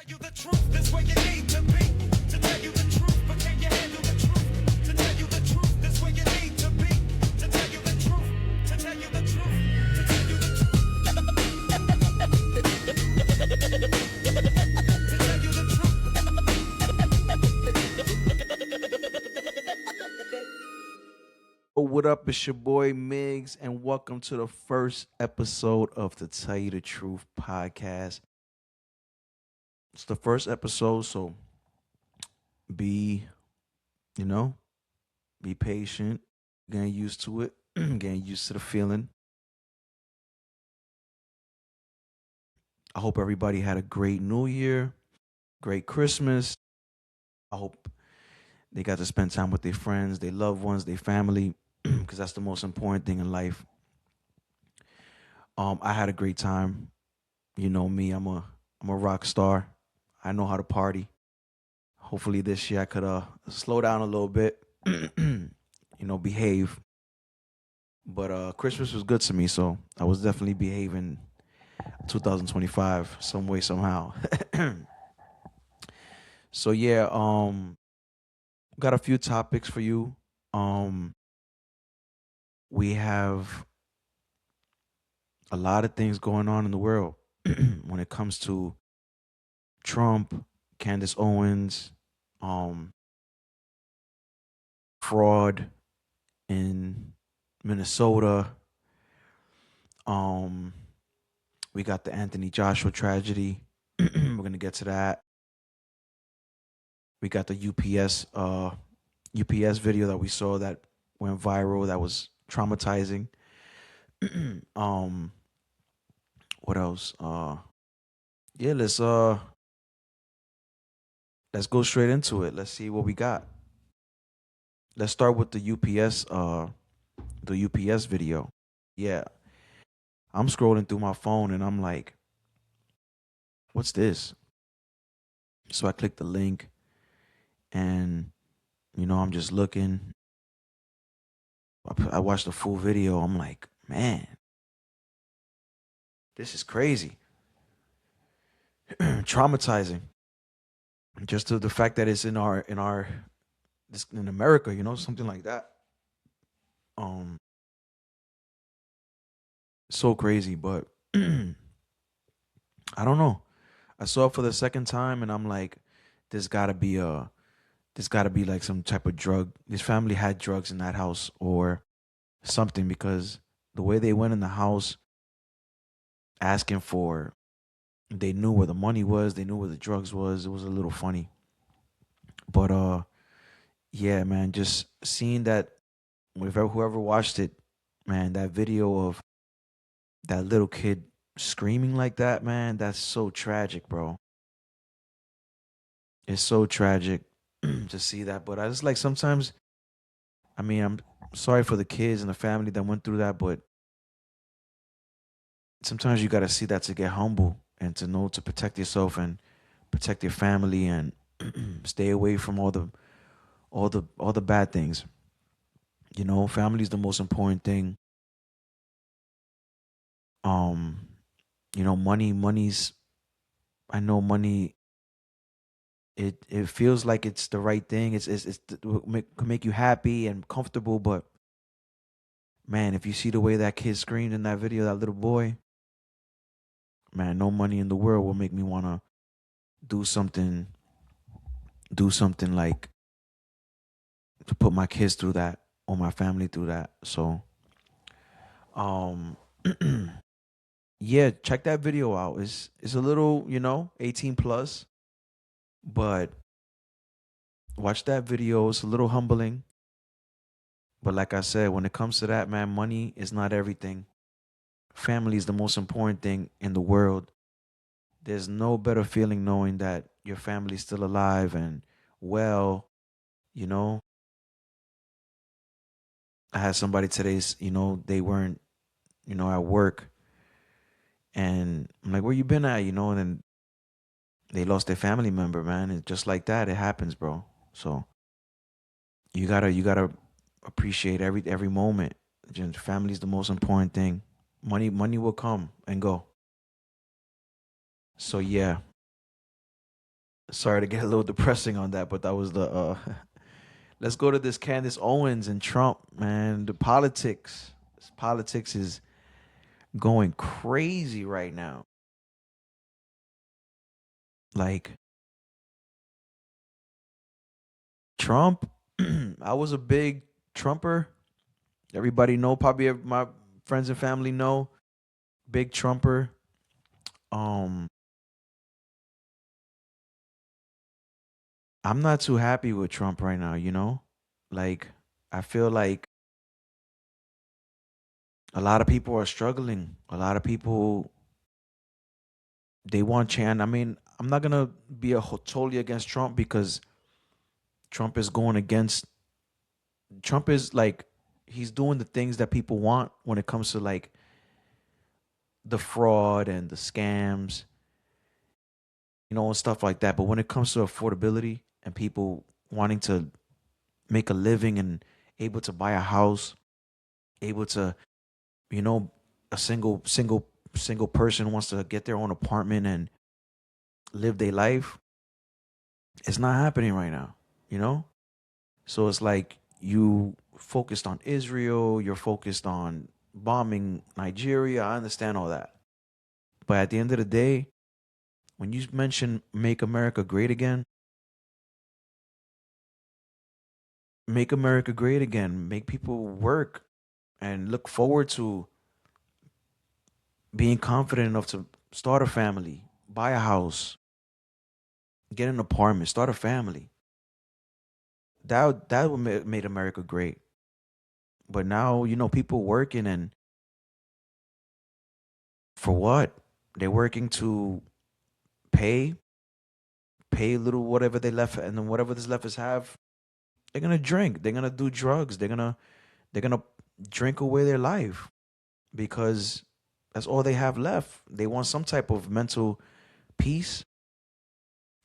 tell you the truth, this where you need to be. To tell you the truth, but can you handle the truth? To tell you the truth, this where you need to be. To tell you the truth, to tell you the truth, to tell you the truth. To tell you the truth. What up? It's your boy Miggs, and welcome to the first episode of the Tell You the Truth podcast. It's the first episode, so be, you know, be patient, getting used to it, getting used to the feeling. I hope everybody had a great New Year, great Christmas. I hope they got to spend time with their friends, their loved ones, their family, because that's the most important thing in life. I had a great time. You know me, I'm a rock star. I know how to party. Hopefully this year I could slow down a little bit, behave. But Christmas was good to me, so I was definitely behaving 2025 some way somehow. So yeah, got a few topics for you. Um we have a lot of things going on in the world when it comes to Trump, Candace Owens, um fraud in Minnesota. Um, we got the Anthony Joshua tragedy. We're gonna get to that. We got the UPS video that we saw that went viral. That was traumatizing. um, what else? Yeah, let's go straight into it. Let's see what we got. Let's start with the UPS video. Yeah, I'm scrolling through my phone and I'm like, what's this? So I click the link and I'm just looking. I watched the full video. I'm like, man, this is crazy, traumatizing. Just the fact that it's in America, something like that. Um, so crazy, but I don't know. I saw it for the second time, and I'm like, there's gotta be a, there's gotta be like some type of drug. This family had drugs in that house or something because the way they went in the house asking for, they knew where the money was, they knew where the drugs was. It was a little funny, but yeah, man, just seeing that, whoever watched it, man, that video of that little kid screaming like that, man, that's so tragic, bro. It's so tragic to see that. But I just like sometimes, I mean, I'm sorry for the kids and the family that went through that, but sometimes you got to see that to get humble and to know to protect yourself and protect your family and stay away from all the bad things. Family is the most important thing. Um, money's, I know money. It feels like it's the right thing. Can make you happy and comfortable, but man, if you see the way that kid screamed in that video, that little boy, man, no money in the world will make me wanna do something, do something like to put my kids through that or my family through that. So, um, yeah, check that video out. It's a little, 18 plus, but watch that video. It's a little humbling. But like I said, when it comes to that, man, money is not everything. Family is the most important thing in the world. There's no better feeling knowing that your family's still alive and well, you know. I had somebody today, they weren't, at work. And I'm like, where you been at, and then they lost their family member, man. And just like that, it happens, bro. So you gotta appreciate every moment. Family's the most important thing. Money will come and go. So yeah. Sorry to get a little depressing on that, but that was the let's go to this Candace Owens and Trump, man. The politics. This politics is going crazy right now. Like Trump, I was a big Trumper. Everybody know, probably my friends and family know, big Trumper. Um, I'm not too happy with Trump right now, you know? Like I feel like a lot of people are struggling. A lot of people they want change. I mean, I'm not gonna be totally against Trump because Trump is going against. Trump is like he's doing the things that people want when it comes to like the fraud and the scams, and stuff like that. But when it comes to affordability and people wanting to make a living and able to buy a house, able to, you know, a single person wants to get their own apartment and live their life, it's not happening right now, you know? So it's like you focused on Israel, you're focused on bombing Nigeria. I understand all that. But at the end of the day, when you mention make America great again, make America great again, make people work and look forward to being confident enough to start a family, buy a house, get an apartment, start a family. That would made America great. But now, people working and for what? They're working to pay, pay a little whatever they left, and then whatever this left is have, they're gonna drink. They're gonna do drugs. They're gonna drink away their life because that's all they have left. They want some type of mental peace,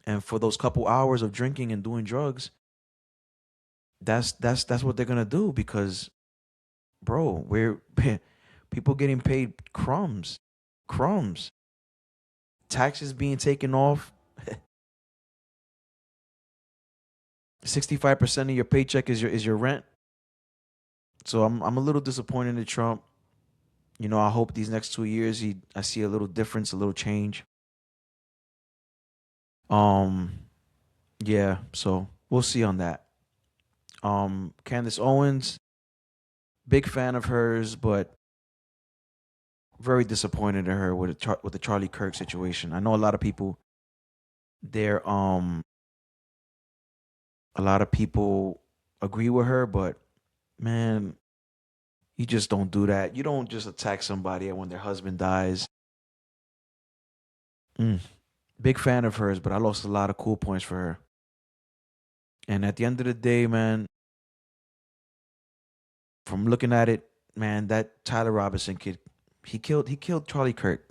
and for those couple hours of drinking and doing drugs, that's what they're gonna do because, bro, we're people getting paid crumbs, crumbs, taxes being taken off. 65% of your paycheck is your rent. So I'm a little disappointed in Trump. I hope these next 2 years I see a little difference, a little change. Um, yeah, so we'll see on that. Candace Owens, big fan of hers, but very disappointed in her with with the Charlie Kirk situation. I know a lot of people there. A lot of people agree with her, but man, you just don't do that. You don't just attack somebody when their husband dies. Mm. Big fan of hers, but I lost a lot of cool points for her. And at the end of the day, man, from looking at it, man, that Tyler Robinson kid, he killed Charlie Kirk.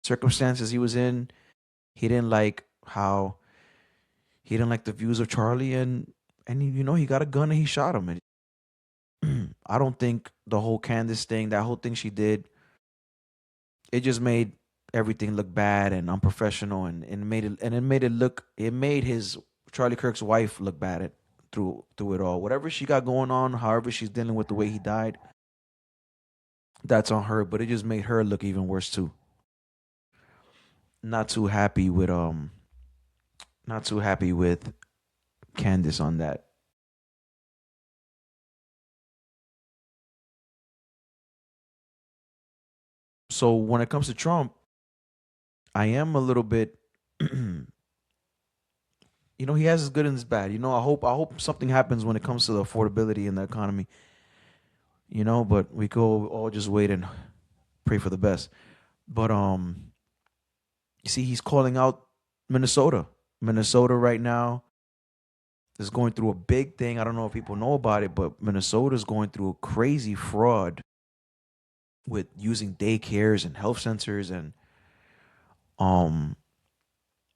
Circumstances he was in, he didn't like how he didn't like the views of Charlie, and he got a gun and he shot him. And I don't think the whole Candace thing, that whole thing she did, it just made everything look bad and unprofessional, and it made his Charlie Kirk's wife look bad through it all. Whatever she got going on, however she's dealing with the way he died, that's on her. But it just made her look even worse too. Not too happy with not too happy with Candace on that. So when it comes to Trump, I am a little bit he has his good and his bad. I hope something happens when it comes to the affordability in the economy. But we go all just wait and pray for the best. But you see, he's calling out Minnesota. Minnesota right now is going through a big thing. I don't know if people know about it, but Minnesota is going through a crazy fraud with using daycares and health centers and um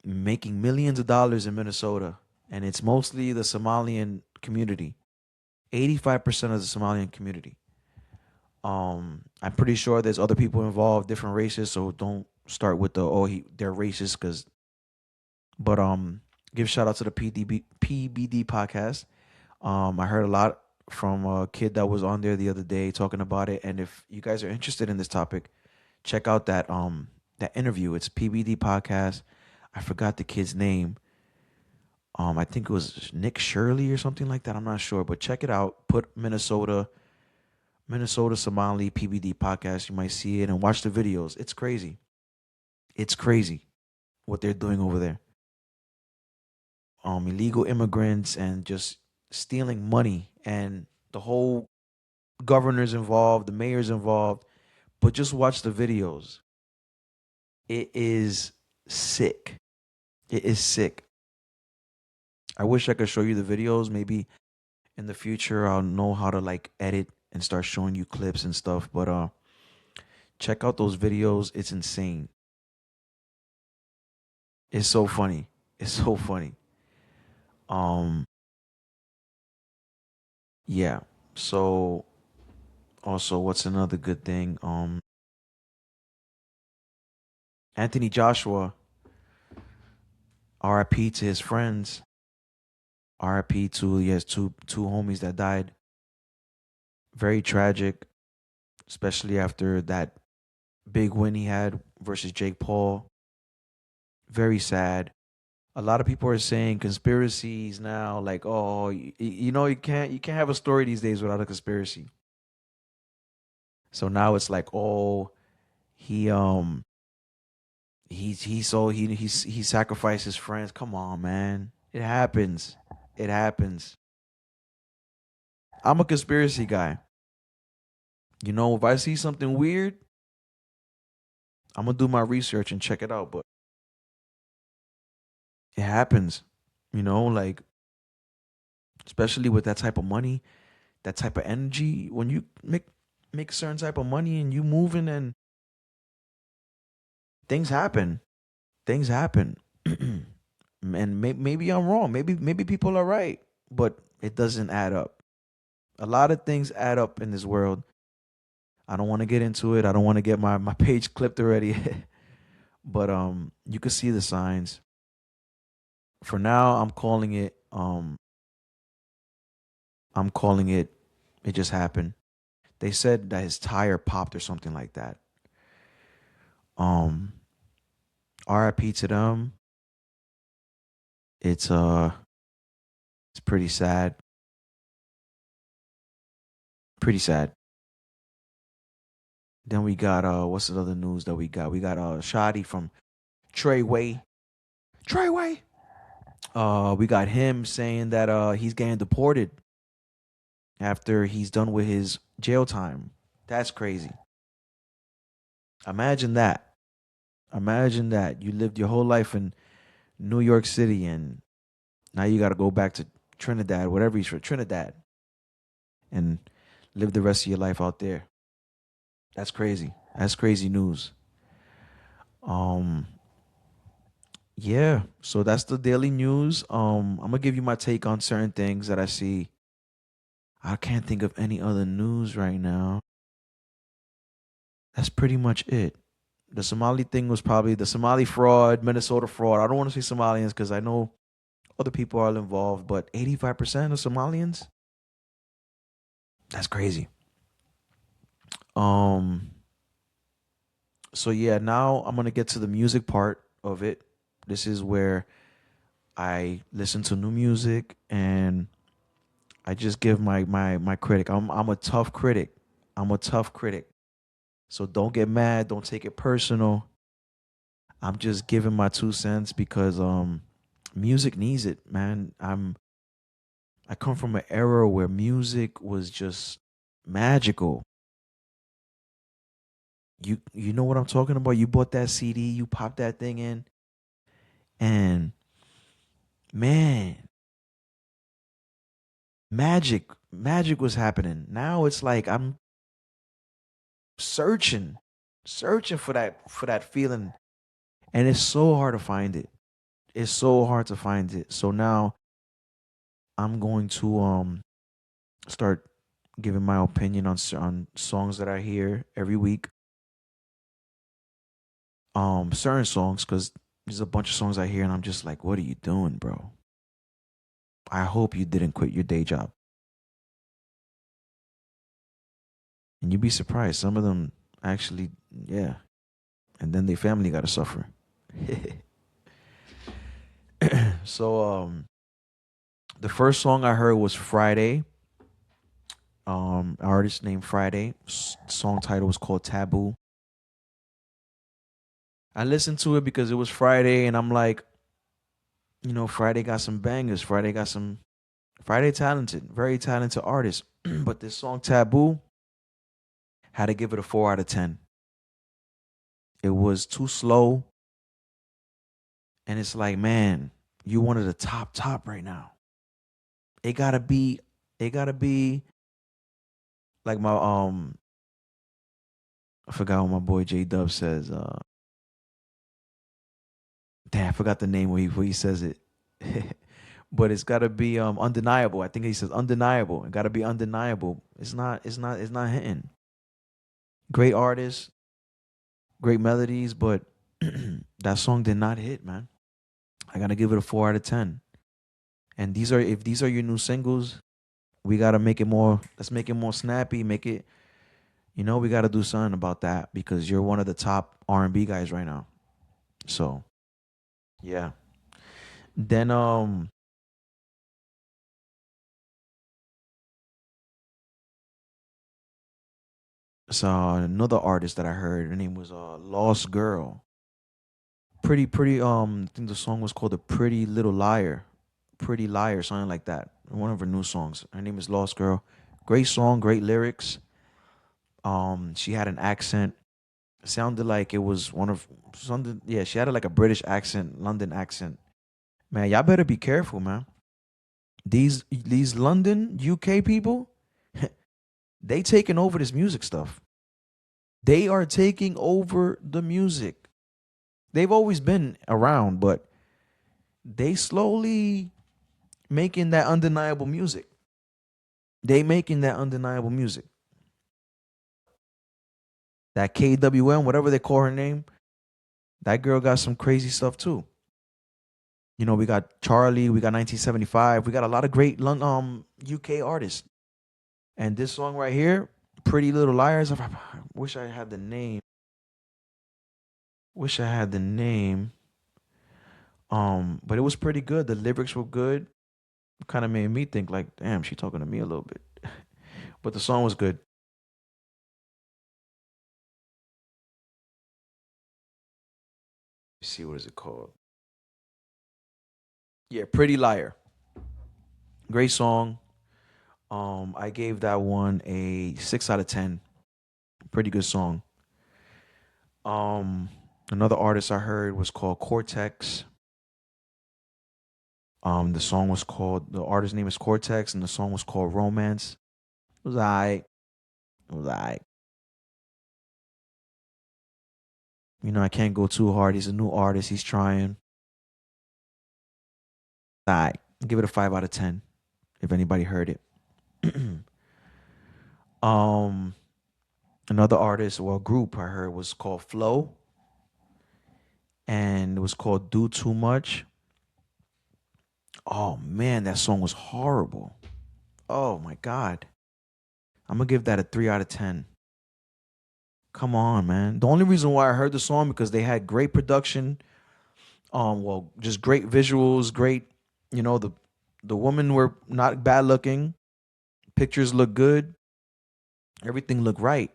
making millions of dollars in Minnesota, and it's mostly the Somalian community. 85% of the Somalian community. I'm pretty sure there's other people involved, different races, so don't start with the they're racist because but give shout out to the PBD podcast. I heard a lot from a kid that was on there the other day talking about it, and if you guys are interested in this topic, check out that interview. It's PBD podcast. I forgot the kid's name. I think it was Nick Shirley or something like that. I'm not sure, but check it out. Put Minnesota Somali PBD podcast. You might see it and watch the videos. It's crazy. It's crazy what they're doing over there. Illegal immigrants and just stealing money, and the whole governor's involved, the mayor's involved. But just watch the videos. It is sick. It is sick. I wish I could show you the videos. Maybe in the future I'll know how to like edit and start showing you clips and stuff. But check out those videos. It's insane. It's so funny. It's so funny. Um yeah. So also what's another good thing? Anthony Joshua, RIP to his friends. RIP to he has two homies that died. Very tragic, especially after that big win he had versus Jake Paul. Very sad. A lot of people are saying conspiracies now, like, oh, you know, you can't have a story these days without a conspiracy. So now it's like, oh, he he sacrificed his friends. Come on, man, it happens. It happens. I'm a conspiracy guy. You know, if I see something weird, I'm gonna do my research and check it out. But it happens. You know, like especially with that type of money, that type of energy. When you make a certain type of money and you moving and things happen. Things happen. And maybe I'm wrong. Maybe people are right, but it doesn't add up. A lot of things add up in this world. I don't want to get into it. I don't want to get my page clipped already. But you can see the signs. For now, I'm calling it it just happened. They said that his tire popped or something like that. Um RIP to them. It's it's pretty sad. Pretty sad. Then we got what's the other news that we got? We got Shadi from Treyway. Treyway. We got him saying that he's getting deported after he's done with his jail time. That's crazy. Imagine that. Imagine that. You lived your whole life in New York City and now you got to go back to Trinidad, whatever he's for Trinidad, and live the rest of your life out there. That's crazy. That's crazy news. Um, yeah. So that's the daily news. I'm gonna give you my take on certain things that I see. I can't think of any other news right now. That's pretty much it. The Somali thing was probably the Somali fraud, Minnesota fraud. I don't want to say Somalians because I know other people are involved, but 85% of Somalians? That's crazy. Um, so yeah, now I'm gonna get to the music part of it. This is where I listen to new music and I just give my critic. I'm a tough critic. I'm a tough critic. So don't get mad. Don't take it personal. I'm just giving my 2 cents because music needs it, man. I come from an era where music was just magical. You know what I'm talking about? You bought that CD, you popped that thing in, and man, magic was happening. Now it's like I'm searching, searching for that feeling, and it's so hard to find it. It's so hard to find it. So now I'm going to start giving my opinion on songs that I hear every week. certain songs because there's a bunch of songs I hear and I'm just like, what are you doing, bro? I hope you didn't quit your day job. And you'd be surprised. Some of them actually, yeah. And then their family got to suffer. So the first song I heard was Friday. Artist named Friday. Song title was called Taboo. I listened to it because it was Friday, and I'm like, Friday got some bangers. Friday talented, very talented artist. But this song Taboo had to give it a 4 out of 10. It was too slow, and it's like, man, you one of the top right now. It gotta be, it gotta be like my I forgot what my boy J Dub says. Damn, I forgot the name where he says it. But it's gotta be undeniable. I think he says undeniable. It gotta be undeniable. It's not hitting. Great artist, great melodies, but that song did not hit, man. I gotta give it a 4 out of 10. And if these are your new singles, we gotta make it more. Let's make it more snappy. Make it. We gotta do something about that because you're one of the top R&B guys right now. So yeah. Then saw another artist that I heard. Her name was Lost Girl. Pretty I think the song was called "A Pretty Little Liar," "Pretty Liar," something like that. One of her new songs. Her name is Lost Girl. Great song, great lyrics. She had an accent. Sounded like it was one of something. Yeah, she had like a British accent, London accent. Man, y'all better be careful, man. These London UK people, they taking over this music stuff. They are taking over the music. They've always been around, but they slowly making that undeniable music. They making that undeniable music. That KWM, whatever they call her name, that girl got some crazy stuff too. We got Charlie, we got 1975, we got a lot of great UK artists. And this song right here, Pretty Little Liars, I wish I had the name. Wish I had the name. But it was pretty good. The lyrics were good. Kind of made me think like, damn, she talking to me a little bit. But the song was good. Let's see, what is it called? Yeah, Pretty Liar. Great song. I gave that one a 6 out of 10. Pretty good song. Um, Another artist I heard was called Cortex. The artist name is Cortex, and the song was called Romance. It was alright. It was alright. I can't go too hard. He's a new artist. He's trying. Alright. Give it a 5 out of 10. If anybody heard it. um, Another artist or group I heard was called Flow, and it was called Do Too Much. Oh man, that song was horrible. Oh my god. I'm gonna give that a 3 out of 10. Come on, man. The only reason why I heard the song because they had great production. Well, just great visuals, great. The women were not bad looking. Pictures look good. Everything looked right.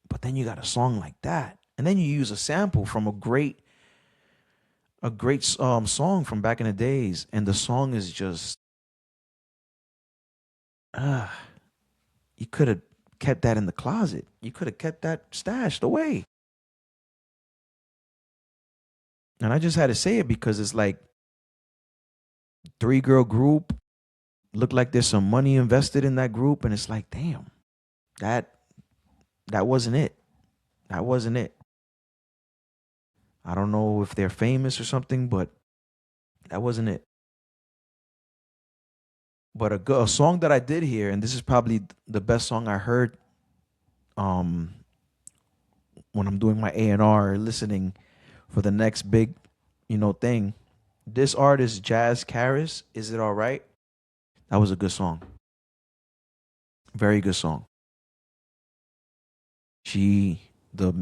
But then you got a song like that, and then you use a sample from a great song from back in the days, and the song is just uh, you could have kept that in the closet. You could have kept that stashed away. And I just had to say it because it's like three girl group. Look like there's some money invested in that group, and it's like, damn, that that wasn't it. That wasn't it. I don't know if they're famous or something, but that wasn't it. But a song that I did hear, and this is probably the best song I heard um, when I'm doing my A&R listening for the next big, thing. This artist, Jazz Caris, Is It All Right? That was a good song. Very good song. She the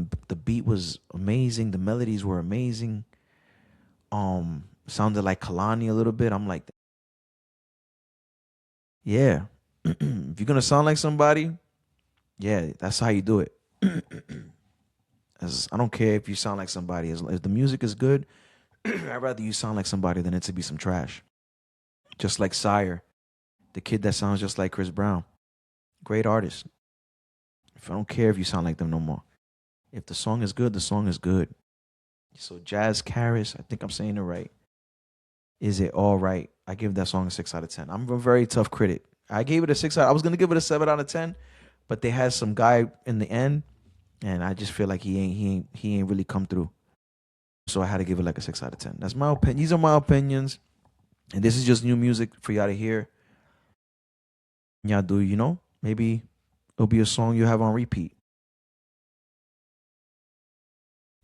beat was amazing, the melodies were amazing. Sounded like Kalani a little bit. I'm like, yeah. If you're gonna sound like somebody, yeah, that's how you do it. As I don't care if you sound like somebody. As if the music is good, I'd rather you sound like somebody than it to be some trash. Just like Sire, the kid that sounds just like Chris Brown. Great artist. If I don't care if you sound like them no more. If the song is good, the song is good. So Jazz Caris, I think I'm saying it right. Is It All Right? I give that song a 6 out of 10. I'm a very tough critic. I gave it a 6 out. I was gonna give it a 7 out of 10, but they had some guy in the end, and I just feel like he ain't really come through. So I had to give it like a 6 out of 10. That's my opinion. These are my opinions, and this is just new music for y'all to hear. Y'all do, maybe it'll be a song you have on repeat.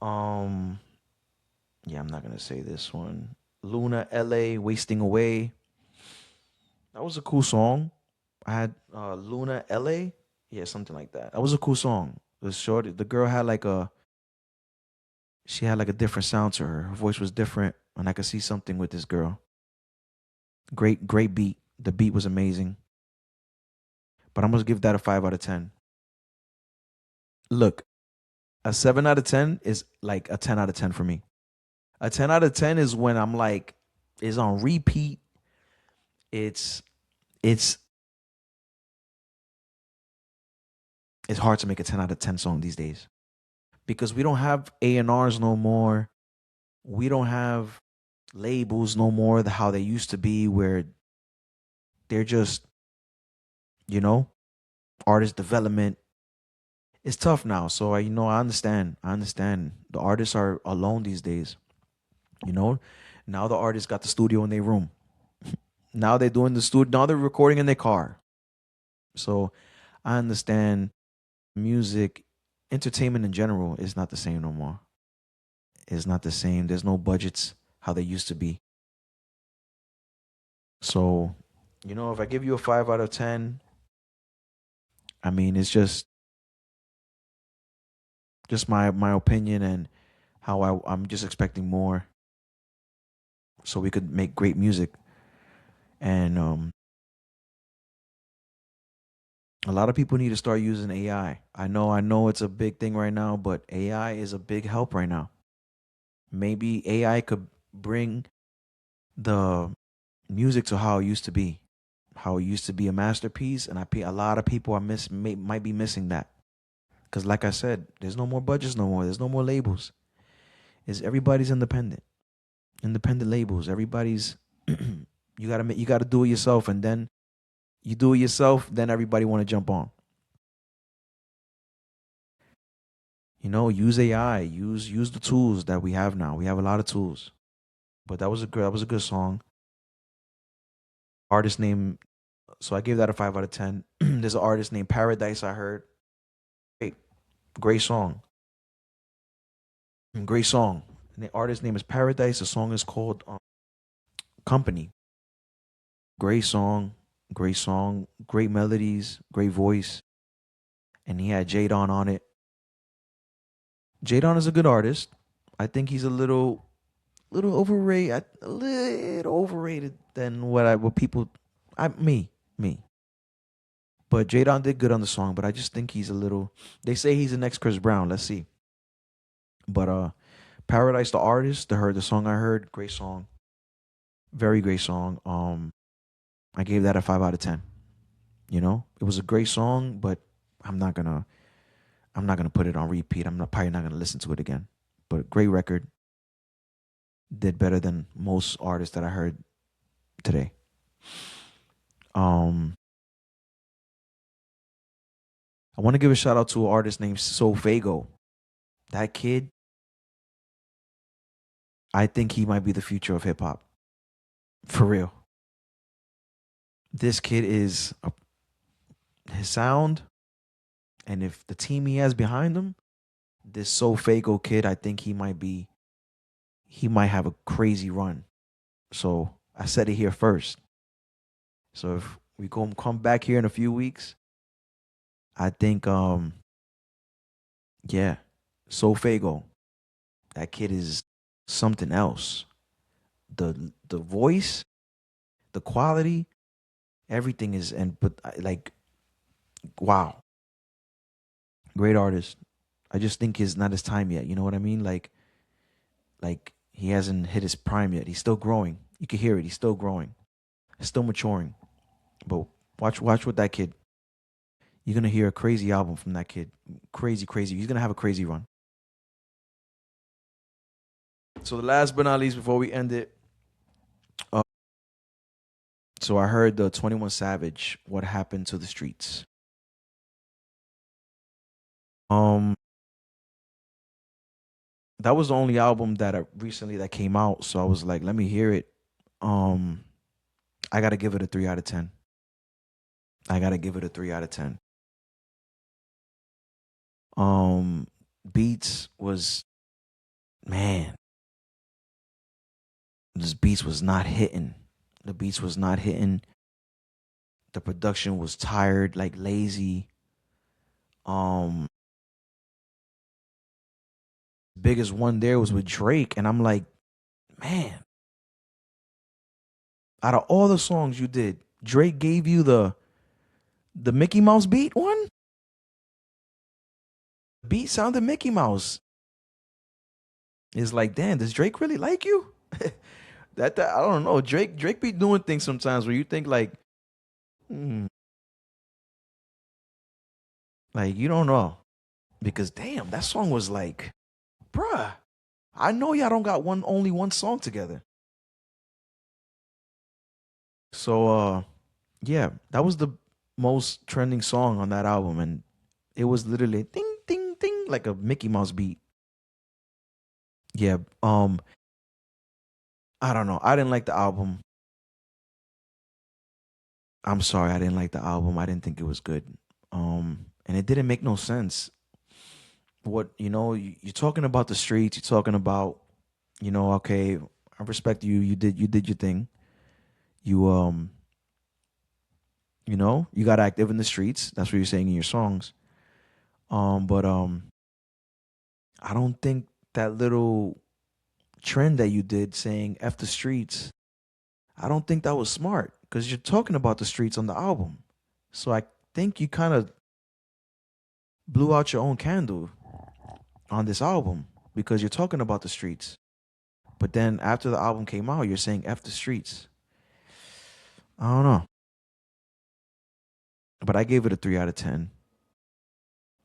Um, yeah, I'm not gonna say this one. Luna LA Wasting Away. That was a cool song. I had Luna LA. Yeah, something like that. That was a cool song. It was short. The girl had like she had like a different sound to her. Her voice was different, and I could see something with this girl. Great beat. The beat was amazing. But I'm gonna give that a 5 out of 10. Look, a 7 out of 10 is like a 10 out of 10 for me. A 10 out of 10 is when I'm like, is on repeat. It's it's it's hard to make a 10 out of 10 song these days because we don't have A&Rs no more. We don't have labels no more. How they used to be, where they're just you know artist development. It's tough now. So I understand. I understand. The artists are alone these days. You know, now the artists got the studio in their room. Now they're doing the studio. Now they're recording in their car. So I understand music, entertainment in general is not the same no more. It's not the same. There's no budgets how they used to be. So, if I give you a 5 out of 10, I mean it's just my opinion and how I'm just expecting more so we could make great music. And a lot of people need to start using AI. I know it's a big thing right now, but AI is a big help right now. Maybe AI could bring the music to how it used to be, how it used to be a masterpiece, and a lot of people might be missing that because, like I said, there's no more budgets no more. There's no more labels. Is everybody's independent labels. Everybody's you gotta do it yourself, and then you do it yourself, then everybody want to jump on. Use AI, use the tools that we have now. We have a lot of tools. But that was a good song. Artist name, so I gave that a 5 out of 10. There's an artist named Paradise I heard. Great, great song. Great song. And the artist name is Paradise. The song is called Company. Great song, great song, great melodies, great voice. And he had Jadon on it. Jadon is a good artist. I think he's a little overrated, a little overrated than what people, me. But Jadon did good on the song, but I just think he's a little. They say he's the next Chris Brown. Let's see. But Paradise, the artist, the song I heard, great song, very great song. I gave that a 5 out of 10. It was a great song, but I'm not gonna, I'm not gonna put it on repeat. Probably not gonna listen to it again. But great record, did better than most artists that I heard today. Um, I want to give a shout out to an artist named Sofago. That kid, I think he might be the future of hip hop. For real. This kid his sound, and if the team he has behind him, this Sofago kid, I think he might be. he might have a crazy run. So I said it here first. So if we come back here in a few weeks, I think yeah, Sofago, that kid is something else. The voice, the quality, everything is, and but like, wow, great artist. I just think it's not his time yet. You know what I mean? Like he hasn't hit his prime yet. He's still growing. You can hear it. He's still growing. He's still maturing. But watch with that kid. You're gonna hear a crazy album from that kid. Crazy, crazy. He's gonna have a crazy run. So the last but not least, before we end it, uh, so I heard the 21 Savage. What happened to the streets? Um, that was the only album that recently that came out. So I was like, let me hear it. Um, I gotta give it a 3 out of 10. I gotta give it a 3 out of 10. Um, Beats was, man, this Beats was not hitting. The Beats was not hitting. The production was tired, like lazy. Um, biggest one there was with Drake, and I'm like, man, out of all the songs you did, Drake gave you the Mickey Mouse beat one. Beat sounded Mickey Mouse. It's like, damn, does Drake really like you? That I don't know. Drake be doing things sometimes where you think hmm, like you don't know, because damn, that song was like, bruh, I know y'all don't got only one song together. So yeah, that was the most trending song on that album, and it was literally ding ding ding like a Mickey Mouse beat. Yeah, I don't know. I didn't like the album. I'm sorry, I didn't like the album. I didn't think it was good. And it didn't make no sense. What you're talking about the streets. You're talking about, okay, I respect you. You did your thing. You you got active in the streets. That's what you're saying in your songs. But I don't think that little trend that you did saying "f the streets." I don't think that was smart because you're talking about the streets on the album. So I think you kind of blew out your own candle on this album because you're talking about the streets. But then after the album came out, you're saying "f the streets." I don't know, but I gave it a 3 out of 10.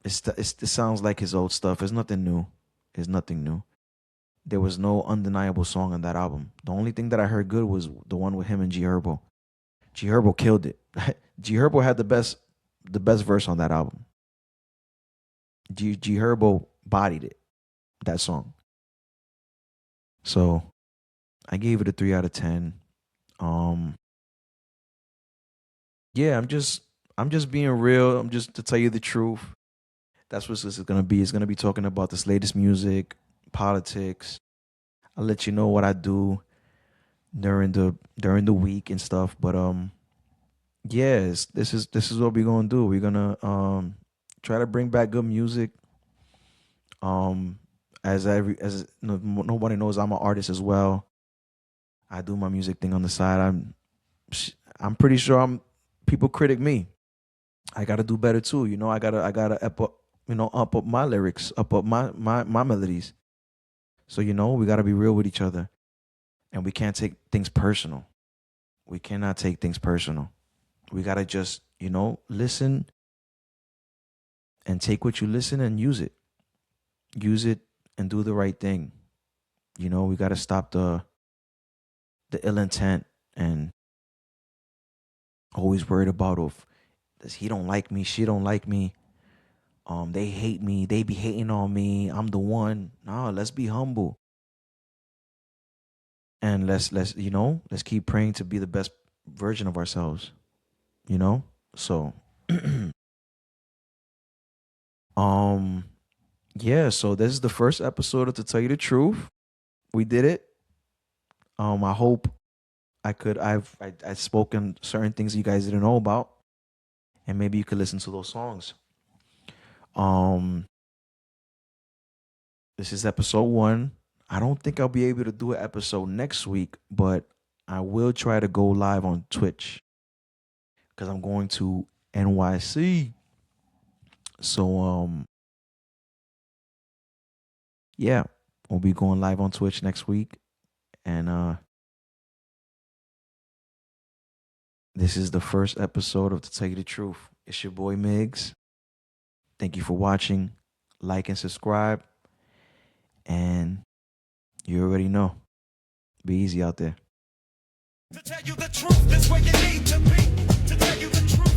It sounds like his old stuff. It's nothing new. It's nothing new. There was no undeniable song on that album. The only thing that I heard good was the one with him and G Herbo. G Herbo killed it. G Herbo had the best verse on that album. G Herbo bodied it. That song. So I gave it a 3 out of 10. Um, yeah, I'm just being real. I'm just to tell you the truth. That's what this is gonna be. It's gonna be talking about this latest music, politics. I'll let you know what I do during the week and stuff. But yes, this is what we're gonna do. We're gonna try to bring back good music. Um, nobody knows, I'm an artist as well. I do my music thing on the side. I'm pretty sure people critic me. I gotta do better too. I gotta up my lyrics, up my melodies. So we gotta be real with each other, and we can't take things personal. We cannot take things personal. We gotta just listen and take what you listen and use it and do the right thing. We gotta stop the ill intent and always worried about if does he don't like me, she don't like me, they hate me, they be hating on me, I'm the one. No, let's be humble and let's keep praying to be the best version of ourselves. So um yeah, so this is the first episode of To Tell You the Truth. we did it. I hope I've spoken certain things you guys didn't know about, and maybe you could listen to those songs. Um, this is episode 1. I don't think I'll be able to do an episode next week, but I will try to go live on Twitch because I'm going to NYC. So yeah, we'll be going live on Twitch next week, and this is the first episode of To Tell You the Truth. It's your boy Migs. Thank you for watching. Like and subscribe. And you already know. Be easy out there. To tell you the truth is where you need to be. To tell you the truth.